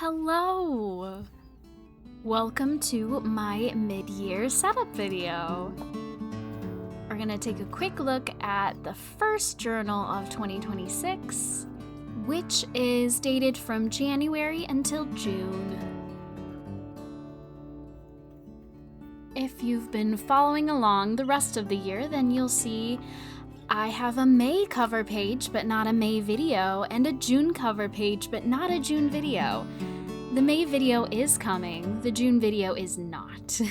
Hello! Welcome to my mid-year setup video. We're gonna take a quick look at the first journal of 2026, which is dated from January until June. If you've been following along the rest of the year, then you'll see I have a May cover page, but not a May video, and a June cover page, but not a June video. The May video is coming, the June video is not.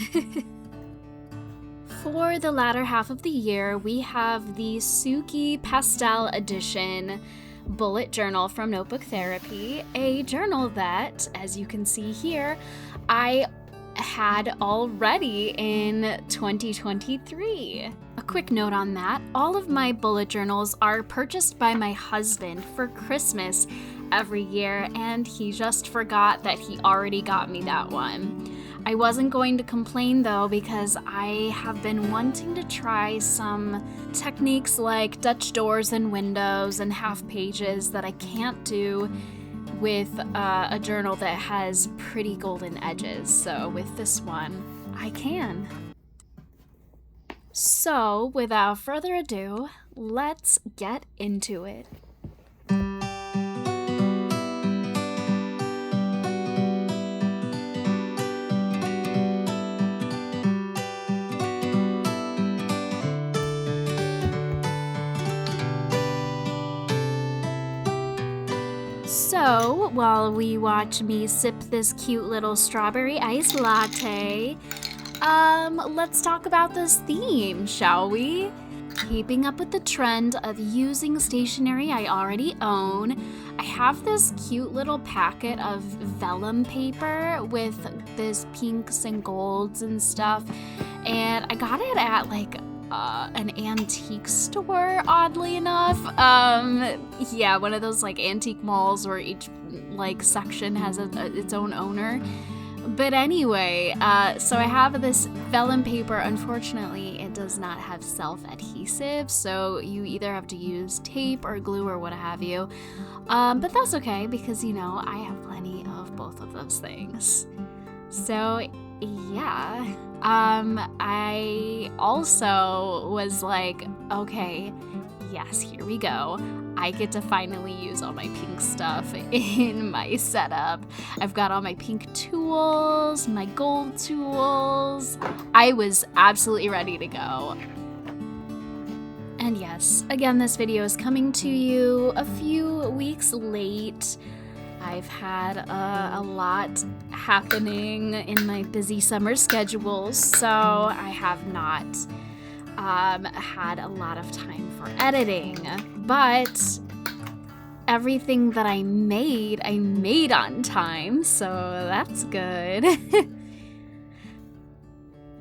For the latter half of the year, we have the Suki Pastel Edition bullet journal from Notebook Therapy, a journal that, as you can see here, I had already in 2023. A quick note on that, all of my bullet journals are purchased by my husband for Christmas every year, and he just forgot that he already got me that one. I wasn't going to complain though, because I have been wanting to try some techniques like Dutch doors and windows and half pages that I can't do with a journal that has pretty golden edges. So with this one, I can. So without further ado, let's get into it. So, while we watch me sip this cute little strawberry ice latte, let's talk about this theme, shall we? Keeping up with the trend of using stationery I already own, I have this cute little packet of vellum paper with this pinks and golds and stuff, and I got it at an antique store, oddly enough. Yeah, one of those antique malls where each section has its own owner. But anyway, so I have this vellum paper. Unfortunately, it does not have self-adhesive, so you either have to use tape or glue or what have you. But that's okay, because I have plenty of both of those things. So yeah. I also was like, okay, yes, here we go. I get to finally use all my pink stuff in my setup. I've got all my pink tools, my gold tools. I was absolutely ready to go. And yes, again, this video is coming to you a few weeks late. I've had a lot happening in my busy summer schedule, so I have not had a lot of time for editing. But everything that I made on time, so that's good.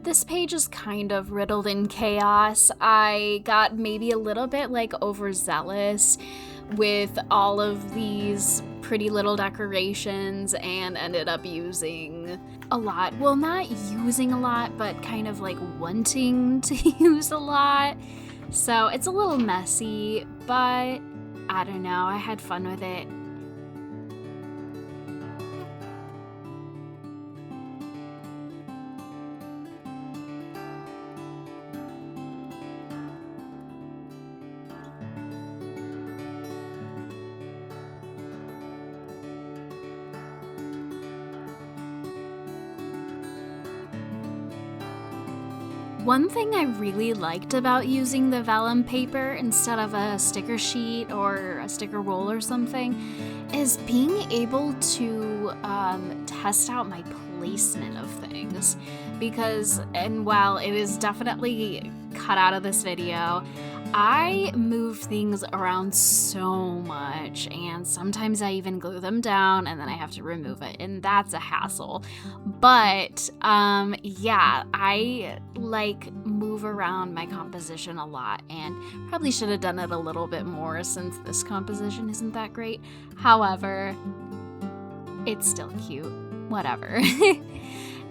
This page is kind of riddled in chaos. I got maybe a little bit overzealous with all of these pretty little decorations and ended up using a lot. Well, not using a lot, but kind of wanting to use a lot. So it's a little messy, but I don't know, I had fun with it. One thing I really liked about using the vellum paper instead of a sticker sheet or a sticker roll or something is being able to test out my placement of things. And while it is definitely cut out of this video, I move things around so much, and sometimes I even glue them down and then I have to remove it, and that's a hassle. But yeah, I move around my composition a lot, and probably should have done it a little bit more since this composition isn't that great. However, it's still cute, whatever.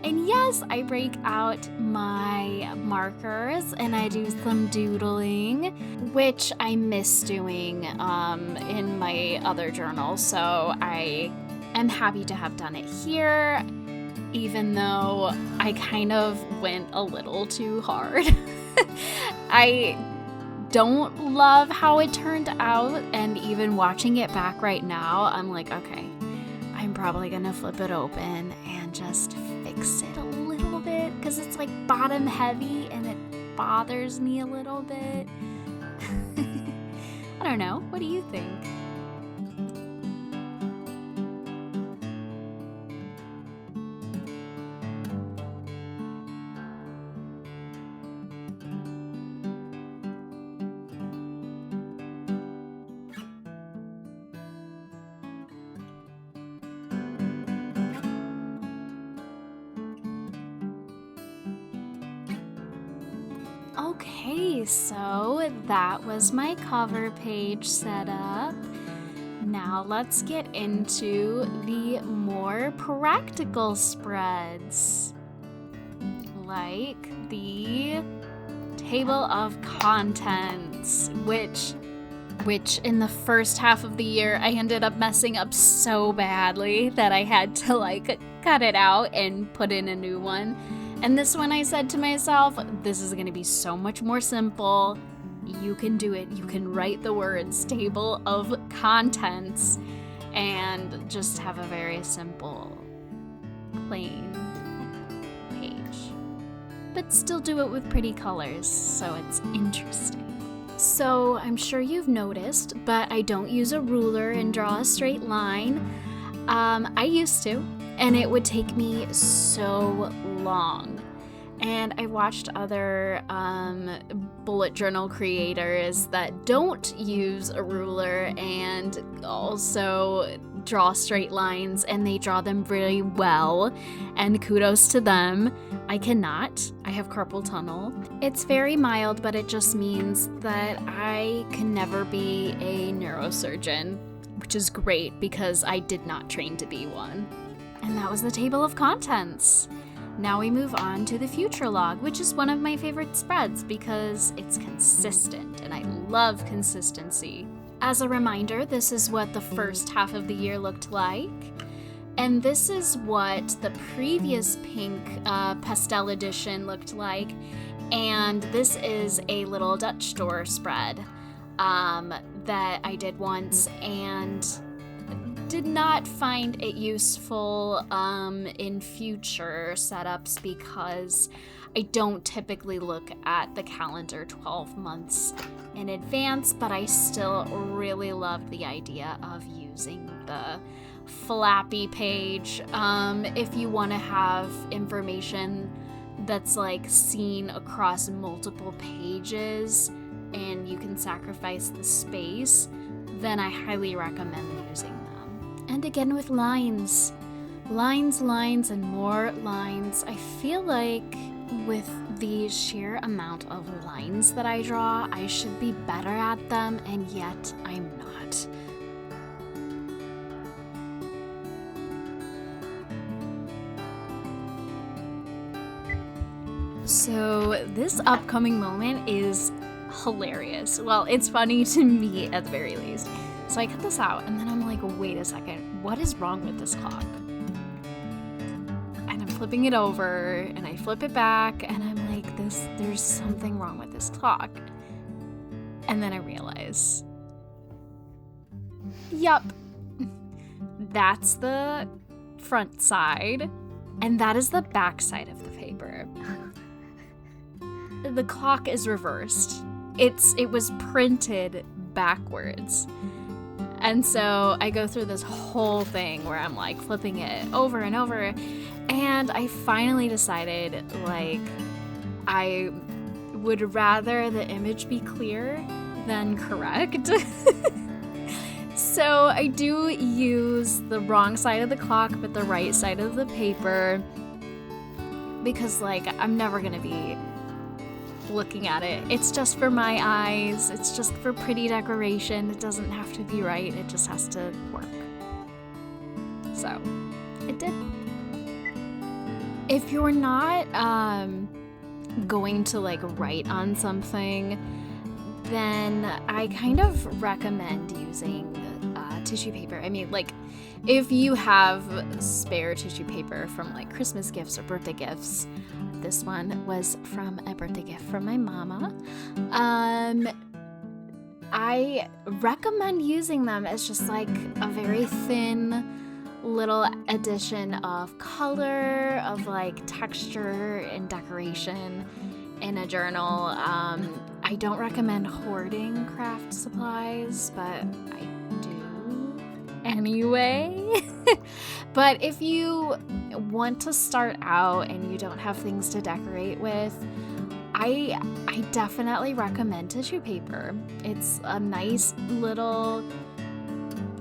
And yes, I break out my markers and I do some doodling, which I miss doing in my other journal. So I I'm happy to have done it here, even though I kind of went a little too hard. I don't love how it turned out, and even watching it back right now, I'm like, okay, I'm probably gonna flip it open and just fix it a little bit, because it's like bottom heavy and it bothers me a little bit. I don't know, what do you think? Okay, so that was my cover page setup. Now let's get into the more practical spreads, like the table of contents, which in the first half of the year I ended up messing up so badly that I had to like cut it out and put in a new one. And this one I said to myself, this is gonna be so much more simple. You can do it. You can write the words table of contents and just have a very simple, plain page. But still do it with pretty colors, so it's interesting. So I'm sure you've noticed, but I don't use a ruler and draw a straight line. I used to, and it would take me so long. And I watched other bullet journal creators that don't use a ruler and also draw straight lines, and they draw them really well, and kudos to them. I cannot. I have carpal tunnel. It's very mild, but it just means that I can never be a neurosurgeon, which is great because I did not train to be one. And that was the table of contents. Now we move on to the future log, which is one of my favorite spreads because it's consistent, and I love consistency. As a reminder, this is what the first half of the year looked like, and this is what the previous pink pastel edition looked like, and this is a little Dutch store spread that I did once and did not find it useful in future setups because I don't typically look at the calendar 12 months in advance, but I still really love the idea of using the flappy page. If you want to have information that's like seen across multiple pages and you can sacrifice the space, then I highly recommend using them. And again with lines, lines, and more lines. I feel like with the sheer amount of lines that I draw, I should be better at them, and yet I'm not. So this upcoming moment is hilarious. Well, it's funny to me at the very least. So I cut this out, and then I'm like, wait a second, what is wrong with this clock? And I'm flipping it over, and I flip it back, and I'm like, there's something wrong with this clock. And then I realize, yup, that's the front side, and that is the back side of the paper. The clock is reversed. It was printed backwards. And so I go through this whole thing where I'm like flipping it over and over, and I finally decided like I would rather the image be clear than correct. So I do use the wrong side of the clock but the right side of the paper because like I'm never gonna be looking at it. It's just for my eyes. It's just for pretty decoration. It doesn't have to be right. It just has to work. So, it did. If you're not going to like write on something, then I kind of recommend using tissue paper. I mean, like, if you have spare tissue paper from like Christmas gifts or birthday gifts, this one was from a birthday gift from my mama. I recommend using them as just like a very thin little addition of color, of like texture and decoration in a journal. I don't recommend hoarding craft supplies, but I do anyway. But if you want to start out and you don't have things to decorate with, I definitely recommend tissue paper. It's a nice little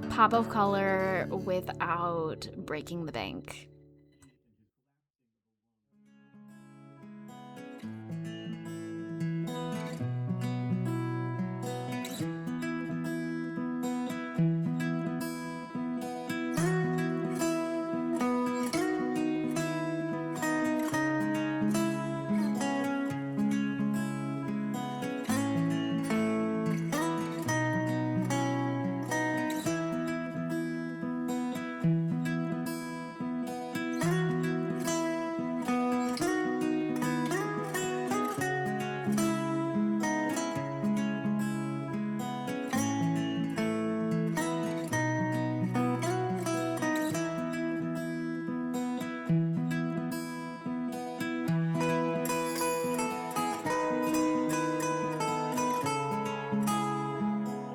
pop of color without breaking the bank.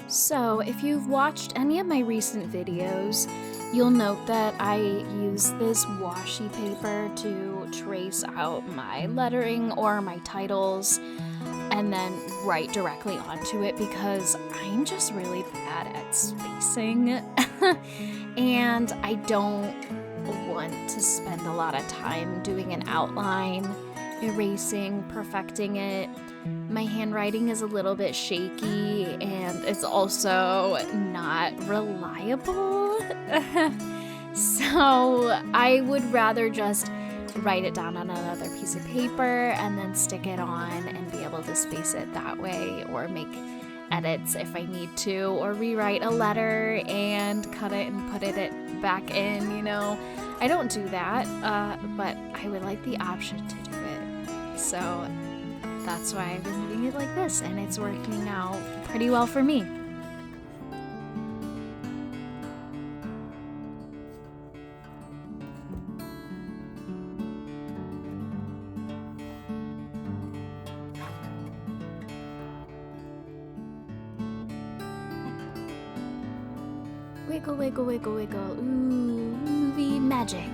So, if you've watched any of my recent videos, you'll note that I use this washi paper to trace out my lettering or my titles and then write directly onto it because I'm just really bad at spacing and I don't want to spend a lot of time doing an outline, erasing, perfecting it. My handwriting is a little bit shaky and it's also not reliable. So I would rather just write it down on another piece of paper and then stick it on and be able to space it that way, or make edits if I need to, or rewrite a letter and cut it and put it back in, you know. I don't do that, but I would like the option to do it. So that's why I've been doing it like this, and it's working out pretty well for me. Wiggle, wiggle, wiggle, wiggle. Ooh, movie magic.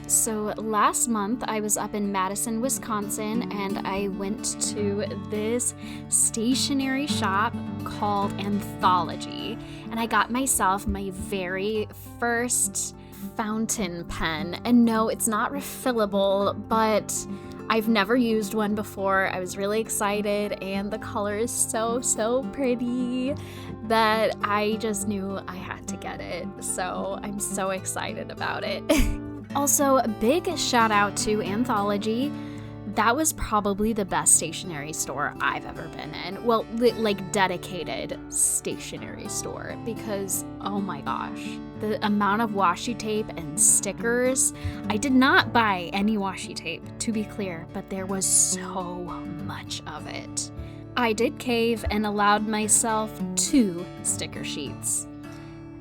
So last month I was up in Madison, Wisconsin, and I went to this stationery shop called Anthology, and I got myself my very first fountain pen. And no, it's not refillable, but I've never used one before. I was really excited, and the color is so pretty that I just knew I had to get it. So I'm so excited about it. Also, a big shout out to Anthology. That was probably the best stationery store I've ever been in. Well, like dedicated stationery store, because oh my gosh, the amount of washi tape and stickers. I did not buy any washi tape, to be clear, but there was so much of it. I did cave and allowed myself 2 sticker sheets.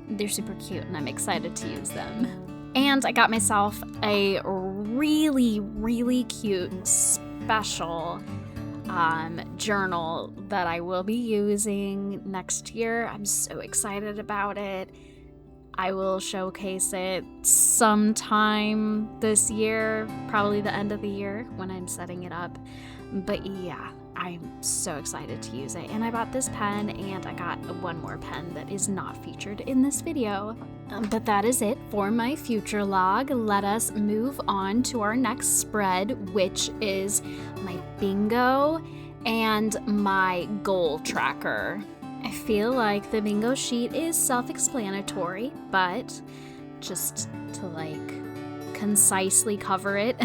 They're super cute and I'm excited to use them. And I got myself a really cute special journal that I will be using next year. I'm so excited about it. I will showcase it sometime this year, probably the end of the year when I'm setting it up. But yeah, I'm so excited to use it. And I bought this pen, and I got one more pen that is not featured in this video. But that is it for my future log. Let us move on to our next spread, which is my bingo and my goal tracker. I feel like the bingo sheet is self-explanatory, but just to like concisely cover it,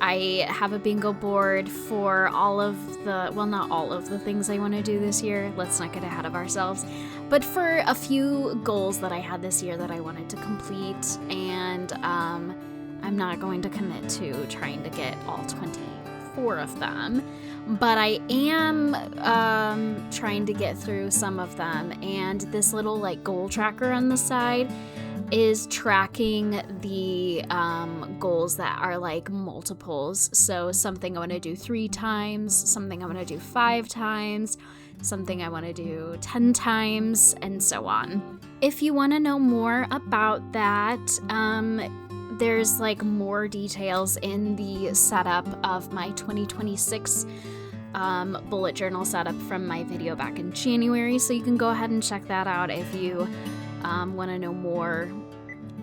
I have a bingo board for all of the, well, not all of the things I want to do this year. Let's not get ahead of ourselves. But for a few goals that I had this year that I wanted to complete, and I'm not going to commit to trying to get all 24 of them, but I am trying to get through some of them. And this little like goal tracker on the side is tracking the goals that are like multiples. So something I want to do 3 times, something I want to do 5 times, something I want to do 10 times, and so on. If you want to know more about that, there's like more details in the setup of my 2026 bullet journal setup from my video back in January, so you can go ahead and check that out if you want to know more.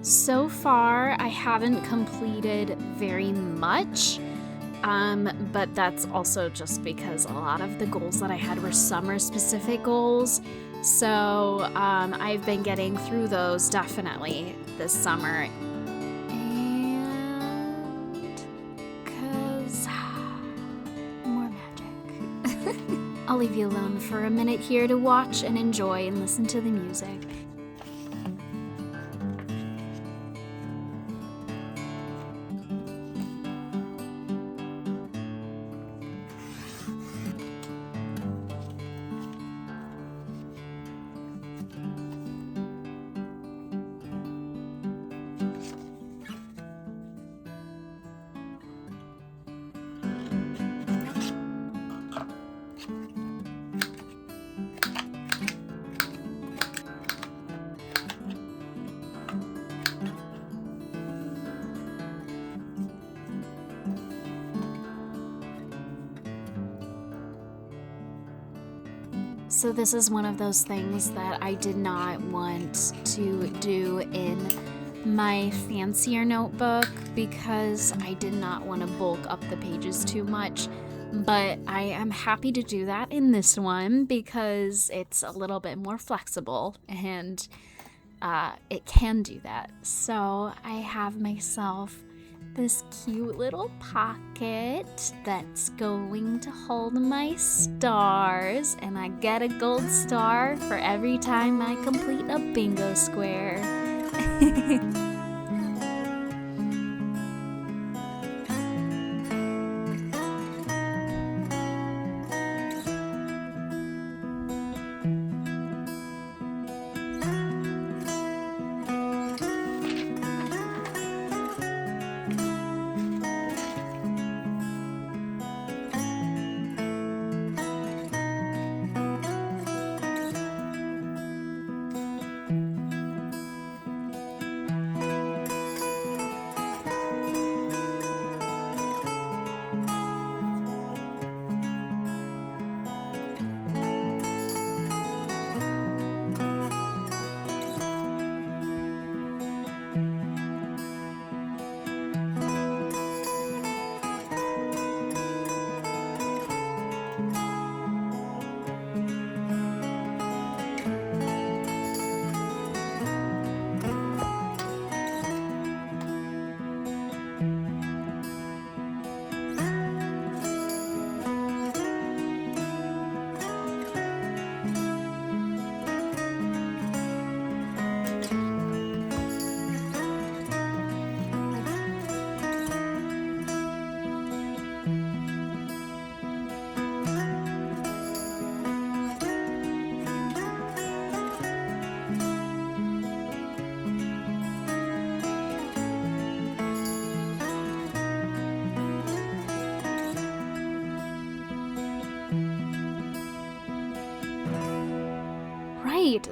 So far, I haven't completed very much, but that's also just because a lot of the goals that I had were summer-specific goals. So I've been getting through those definitely this summer. I'll leave you alone for a minute here to watch and enjoy and listen to the music. So this is one of those things that I did not want to do in my fancier notebook because I did not want to bulk up the pages too much. But I am happy to do that in this one because it's a little bit more flexible and it can do that. So I have myself this cute little pocket that's going to hold my stars, and I get a gold star for every time I complete a bingo square.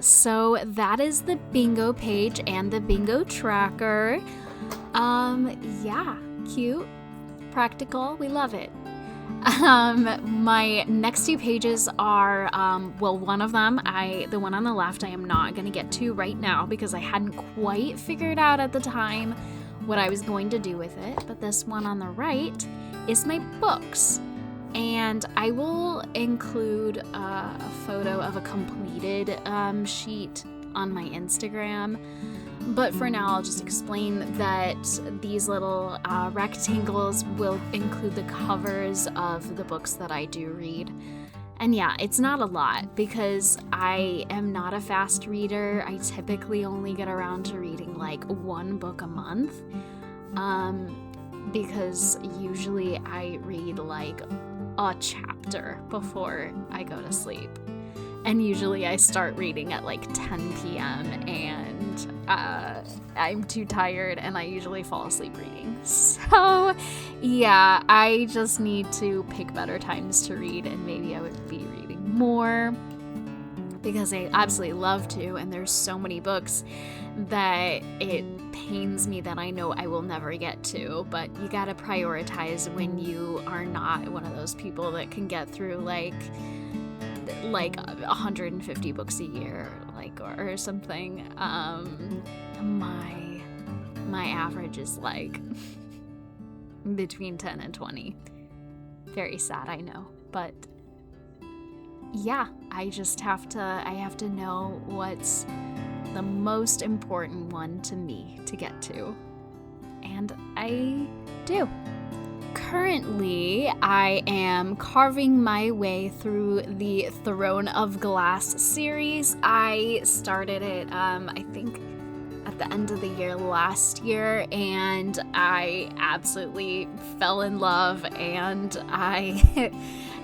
So that is the bingo page and the bingo tracker. Yeah, cute, practical, we love it. My next 2 pages are, well, one of them, the one on the left, I am not going to get to right now because I hadn't quite figured out at the time what I was going to do with it. But this one on the right is my books. And I will include a photo of a completed sheet on my Instagram. But for now, I'll just explain that these little rectangles will include the covers of the books that I do read. And yeah, it's not a lot because I am not a fast reader. I typically only get around to reading like one book a month. Because usually I read like a chapter before I go to sleep. And usually I start reading at like 10 p.m. and I'm too tired and I usually fall asleep reading. So yeah, I just need to pick better times to read, and maybe I would be reading more because I absolutely love to, and there's so many books that it pains me that I know I will never get to, but you gotta prioritize when you are not one of those people that can get through like 150 books a year, or something. My average is like between 10 and 20. Very sad, I know, but yeah, I have to know what's the most important one to me to get to, and I do. Currently, I am carving my way through the Throne of Glass series. I started it, I think, at the end of the year last year, and I absolutely fell in love, and I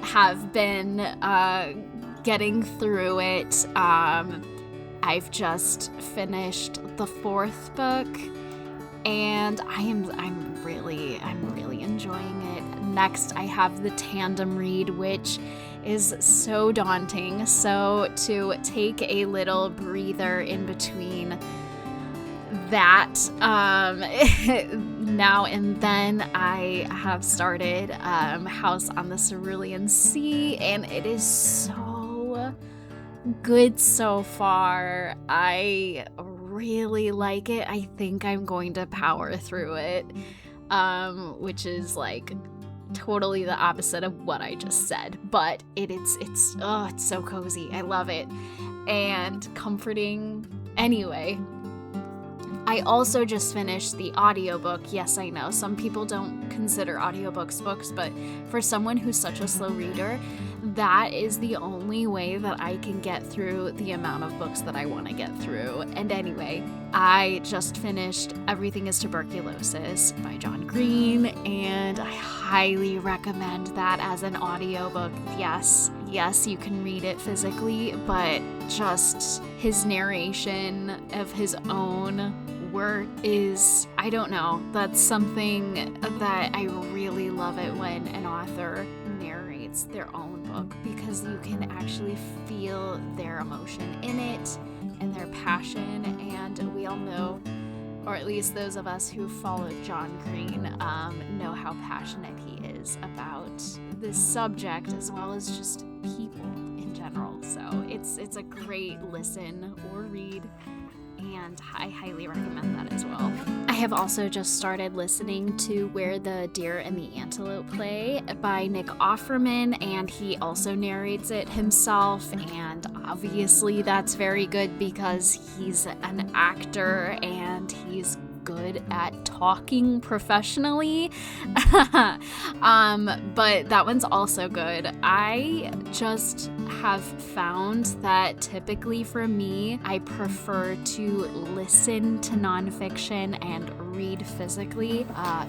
have been getting through it. I've just finished the 4th book, and I'm really enjoying it. Next, I have the tandem read, which is so daunting. So to take a little breather in between that, now and then, I have started House on the Cerulean Sea, and it is so good so far. I really like it. I think I'm going to power through it, which is like totally the opposite of what I just said, but it's so cozy. I love it, and comforting. Anyway, I also just finished the audiobook. Yes, I know some people don't consider audiobooks books, but for someone who's such a slow reader, that is the only way that I can get through the amount of books that I want to get through. And anyway, I just finished Everything is Tuberculosis by John Green, and I highly recommend that as an audiobook. Yes, you can read it physically, but just his narration of his own work is, I don't know, that's something that I really love it when an author narrates their own book, because you can actually feel their emotion in it and their passion. And we all know, or at least those of us who followed John Green know how passionate he is about this subject, as well as just people in general. So it's a great listen or read, and I highly recommend that as well. I have also just started listening to Where the Deer and the Antelope Play by Nick Offerman, and he also narrates it himself, and obviously that's very good because he's an actor and he's good at talking professionally. But that one's also good. I just have found that typically for me, I prefer to listen to nonfiction and read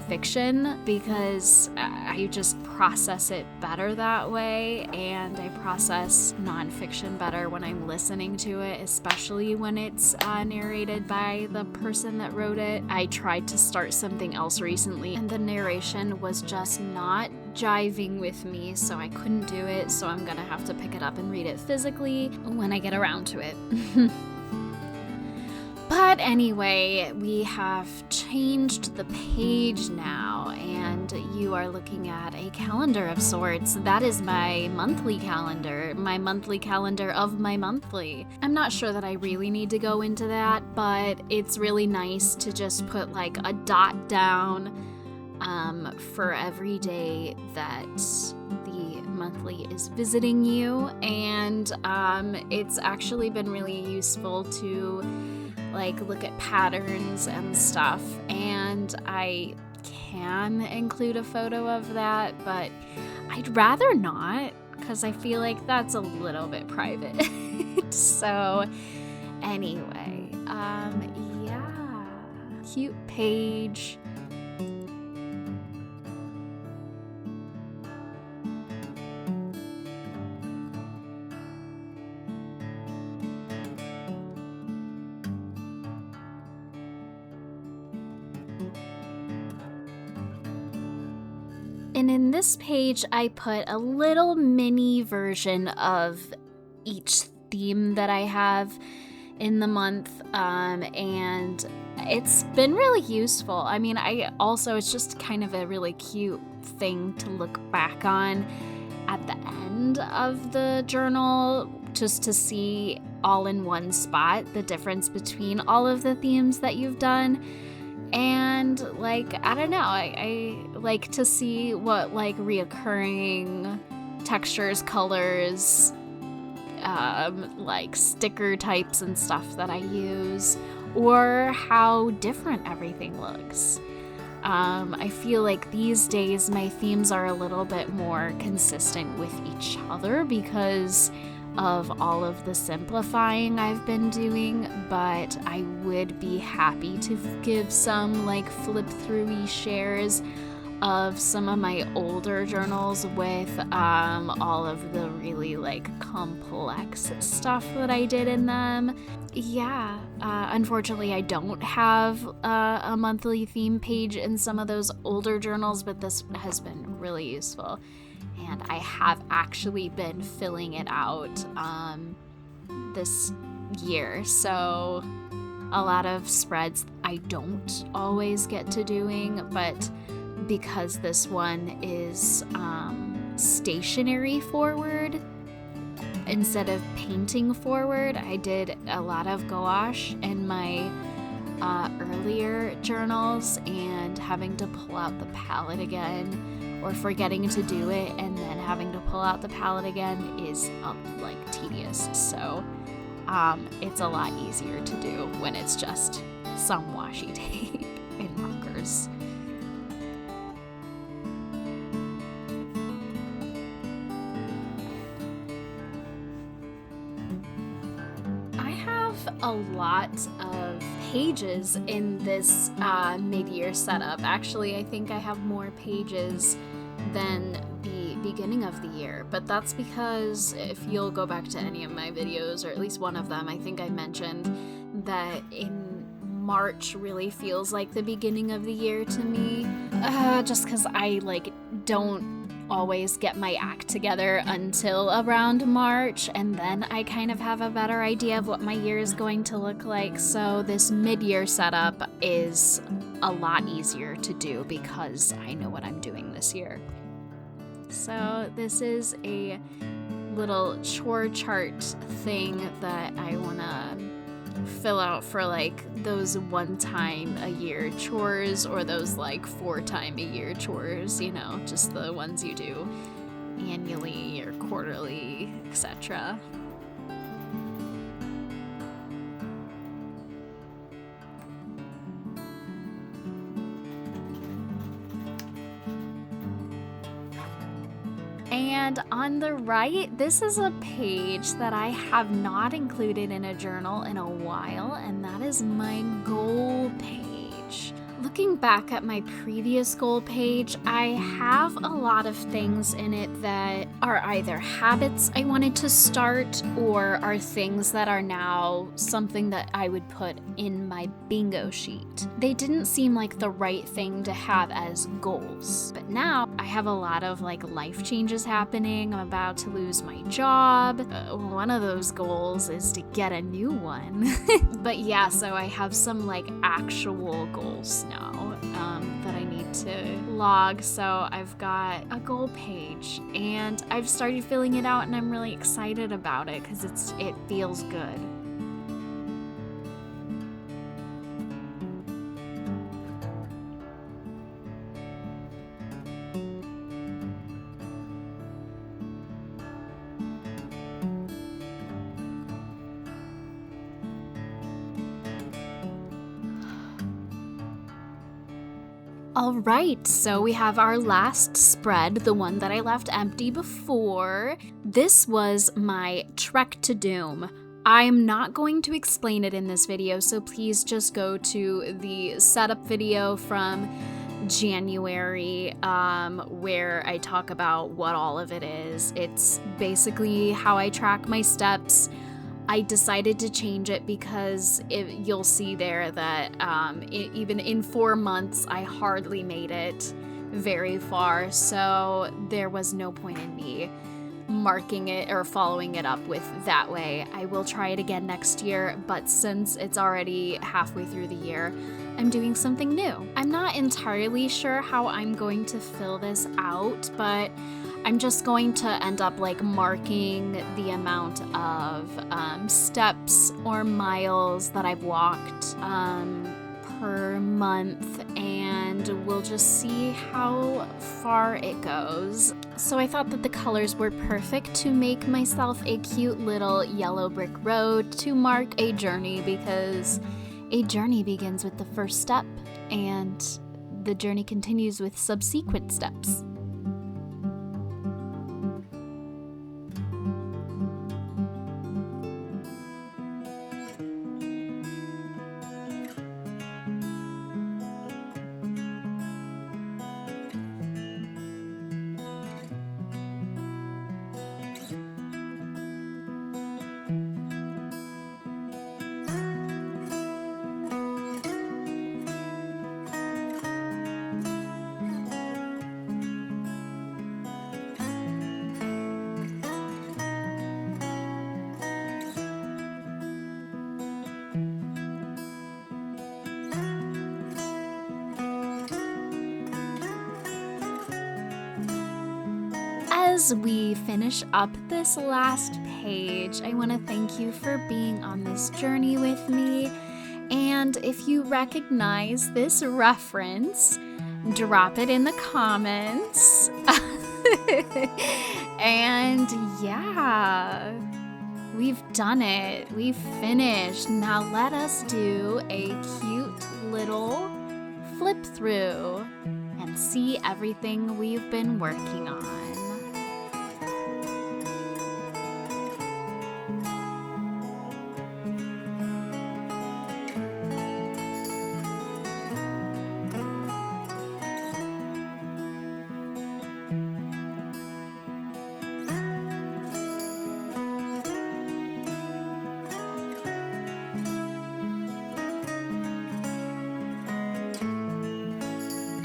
fiction, because I just process it better that way, and I process nonfiction better when I'm listening to it, especially when it's narrated by the person that wrote it. I tried to start something else recently, and the narration was just not jiving with me, so I couldn't do it, so I'm gonna have to pick it up and read it physically when I get around to it. But anyway, we have changed the page now, and you are looking at a calendar of sorts. That is my monthly calendar of my monthly. I'm not sure that I really need to go into that, but it's really nice to just put like a dot down for every day that the monthly is visiting you, and it's actually been really useful to like look at patterns and stuff, and I can include a photo of that, but I'd rather not, because I feel like that's a little bit private. So anyway, yeah, cute page. And in this page, I put a little mini version of each theme that I have in the month, and it's been really useful. I mean, it's just kind of a really cute thing to look back on at the end of the journal, just to see all in one spot the difference between all of the themes that you've done. And like, I don't know, I like to see what like reoccurring textures, colors, like sticker types and stuff that I use, or how different everything looks. I feel like these days my themes are a little bit more consistent with each other because of all of the simplifying I've been doing, but I would be happy to give some like flip-through-y shares of some of my older journals with all of the really like complex stuff that I did in them. Yeah, unfortunately I don't have a monthly theme page in some of those older journals, but this has been really useful. And I have actually been filling it out this year. So a lot of spreads I don't always get to doing, but because this one is stationary forward instead of painting forward, I did a lot of gouache in my earlier journals, and having to pull out the palette again or forgetting to do it and then having to pull out the palette again is like tedious. So it's a lot easier to do when it's just some washi tape and markers. I have a lot of pages in this mid-year setup. Actually, I think I have more pages than the beginning of the year, but that's because if you'll go back to any of my videos, or at least one of them, I think I mentioned that in March really feels like the beginning of the year to me, just because I like don't always get my act together until around March, and then I kind of have a better idea of what my year is going to look like. So this mid-year setup is a lot easier to do because I know what I'm doing this year. So this is a little chore chart thing that I want to fill out for like those one-time-a-year chores, or those like 4-time-a-year chores, you know, just the ones you do annually or quarterly, etc. And on the right, this is a page that I have not included in a journal in a while, and that is my goal page. Looking back at my previous goal page, I have a lot of things in it that are either habits I wanted to start, or are things that are now something that I would put in my bingo sheet. They didn't seem like the right thing to have as goals, but now I have a lot of like life changes happening. I'm about to lose my job. One of those goals is to get a new one. But yeah, so I have some like actual goals now that I need to log. So I've got a goal page, and I've started filling it out, and I'm really excited about it because it feels good. All right, so we have our last spread, the one that I left empty before. This was my Trek to Doom. I'm not going to explain it in this video, so please just go to the setup video from January, where I talk about what all of it is. It's basically how I track my steps. I decided to change it because you'll see there that even in 4 months, I hardly made it very far, so there was no point in me marking it or following it up with that way. I will try it again next year, but since it's already halfway through the year, I'm doing something new. I'm not entirely sure how I'm going to fill this out, but I'm just going to end up like marking the amount of steps or miles that I've walked per month, and we'll just see how far it goes. So I thought that the colors were perfect to make myself a cute little yellow brick road to mark a journey, because a journey begins with the first step and the journey continues with subsequent steps. As we finish up this last page, I want to thank you for being on this journey with me. And if you recognize this reference, drop it in the comments. And yeah, we've done it. We've finished. Now let us do a cute little flip through and see everything we've been working on.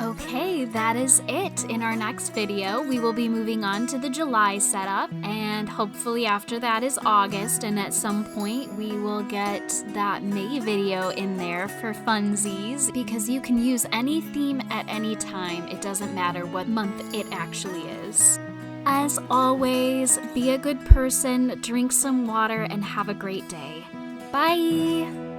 Okay, that is it. In our next video, we will be moving on to the July setup, and hopefully after that is August, and at some point we will get that May video in there for funsies, because you can use any theme at any time. It doesn't matter what month it actually is. As always, be a good person, drink some water, and have a great day. Bye!